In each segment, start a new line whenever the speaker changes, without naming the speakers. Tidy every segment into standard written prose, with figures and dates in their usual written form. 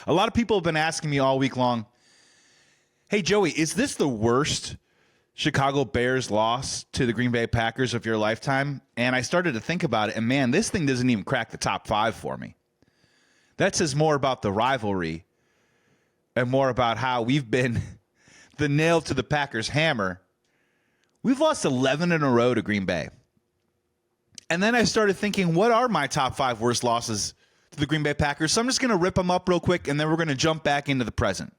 A lot of people have been asking me all week long, hey, Joey, is this the worst Chicago Bears loss to the Green Bay Packers of your lifetime? And I started to think about it, and man, this thing doesn't even crack the top 5 for me. That says more about the rivalry and more about how we've been the nail to the Packers hammer. We've lost 11 in a row to Green Bay. And then I started thinking, what are my top 5 worst losses to the Green Bay Packers? So I'm just going to rip them up real quick, and then we're going to jump back into the present,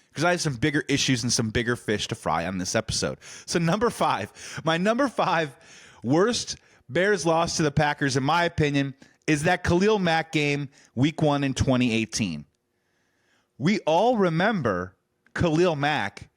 because I have some bigger issues and some bigger fish to fry on this episode. So number 5, my number 5 worst Bears loss to the Packers, in my opinion, is that Khalil Mack game week 1 in 2018. We all remember Khalil Mack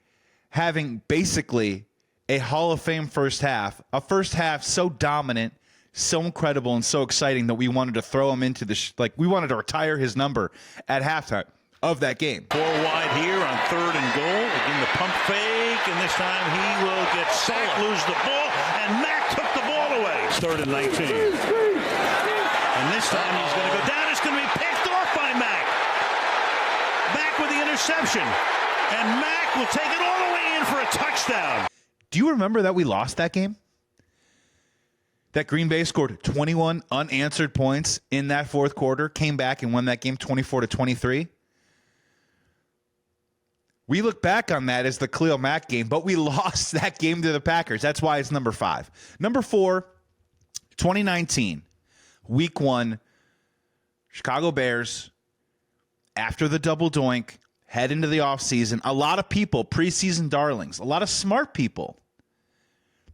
having basically a Hall of Fame first half, a first half so dominant, so incredible, and so exciting that we wanted to throw him into the we wanted to retire his number at halftime of that game.
4 wide here on 3rd and goal. Again, the pump fake, and this time he will get sacked, lose the ball, and Mack took the ball away. 3rd and 19. And this time he's going to go down. It's going to be picked off by Mack. Mack with the interception. And Mack will take it all the way in for a touchdown.
Do you remember that we lost that game? That Green Bay scored 21 unanswered points in that fourth quarter, came back and won that game 24-23. We look back on that as the Khalil Mack game, but we lost that game to the Packers. That's why it's number 5. Number 4, 2019, week 1, Chicago Bears, after the double doink, head into the offseason. A lot of people, preseason darlings, a lot of smart people,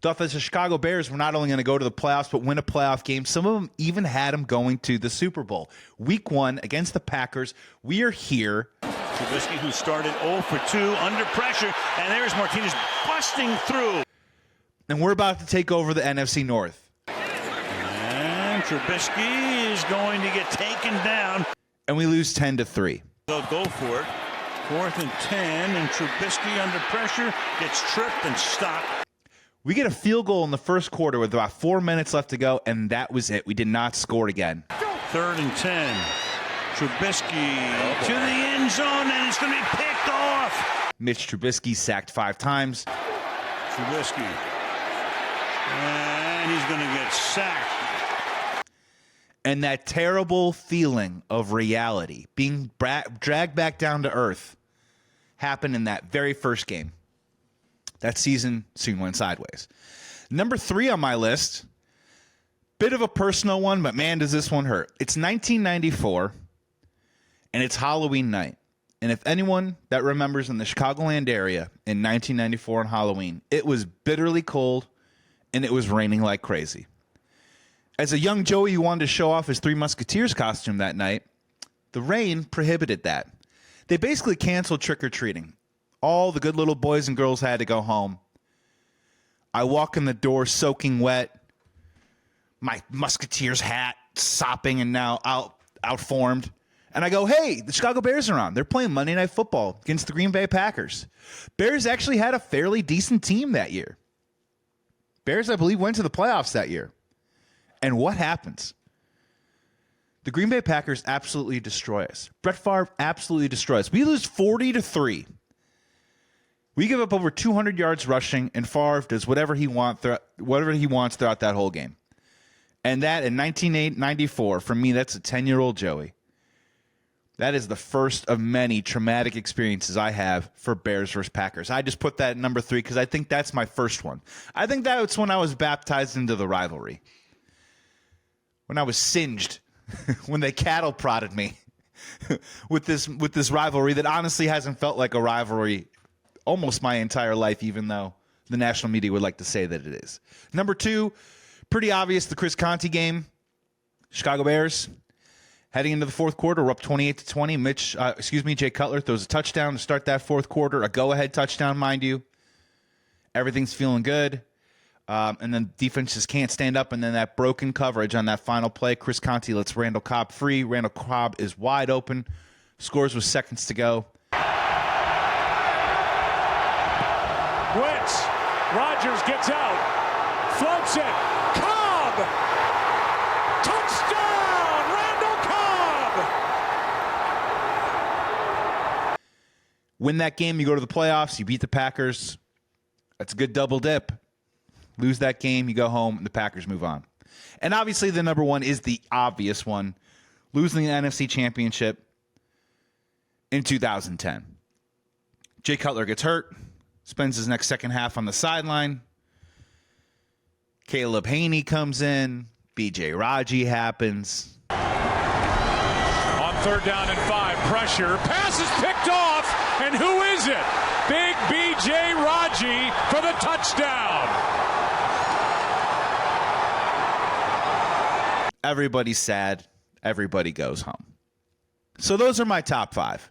thought that the Chicago Bears were not only going to go to the playoffs, but win a playoff game. Some of them even had them going to the Super Bowl. Week 1 against the Packers, we are here.
Trubisky, who started 0 for 2 under pressure, and there's Martinez busting through.
And we're about to take over the NFC North.
And Trubisky is going to get taken down.
And we lose 10-3.
They'll go for it. 4th and 10, and Trubisky under pressure gets tripped and stopped.
We get a field goal in the first quarter with about 4 minutes left to go, and that was it. We did not score again.
3rd and 10. Trubisky to the end zone, and it's going to be picked off.
Mitch Trubisky sacked 5 times.
Trubisky. And he's going to get sacked.
And that terrible feeling of reality, being dragged back down to earth, happened in that very first game. That season soon went sideways. Number 3 on my list, bit of a personal one, but man, does this one hurt. It's 1994, and it's Halloween night. And if anyone that remembers in the Chicagoland area in 1994 on Halloween, it was bitterly cold, and it was raining like crazy. As a young Joey who wanted to show off his Three Musketeers costume that night, the rain prohibited that. They basically canceled trick-or-treating. All the good little boys and girls had to go home. I walk in the door soaking wet, my Musketeers hat sopping and now outformed. And I go, hey, the Chicago Bears are on. They're playing Monday Night Football against the Green Bay Packers. Bears actually had a fairly decent team that year. Bears, I believe, went to the playoffs that year. And what happens? The Green Bay Packers absolutely destroy us. Brett Favre absolutely destroys us. We lose 40-3. We give up over 200 yards rushing, and Favre does whatever he wants throughout that whole game. And that in 1994, for me, that's a 10-year-old Joey. That is the first of many traumatic experiences I have for Bears versus Packers. I just put that at number 3 because I think that's my first one. I think that's when I was baptized into the rivalry. When I was singed, when they cattle prodded me with this rivalry that honestly hasn't felt like a rivalry almost my entire life, even though the national media would like to say that it is. Number 2, pretty obvious, the Chris Conte game. Chicago Bears heading into the fourth quarter, we're up 28-20. Jay Cutler throws a touchdown to start that fourth quarter, a go-ahead touchdown, mind you. Everything's feeling good. And then defense just can't stand up, and then that broken coverage on that final play. Chris Conte lets Randall Cobb free. Randall Cobb is wide open, scores with seconds to go.
Wentz, Rodgers gets out, floats it, Cobb! Touchdown, Randall Cobb!
Win that game, you go to the playoffs, you beat the Packers. That's a good double dip. Lose that game, you go home, and the Packers move on. And obviously the number one is the obvious one, losing the NFC Championship in 2010. Jay Cutler gets hurt, spends his next second half on the sideline. Caleb Haney comes in. B.J. Raji happens.
On 3rd down and 5, pressure. Pass is picked off, and who is it? Big B.J. Raji for the touchdown.
Everybody's sad. Everybody goes home. So those are my top 5.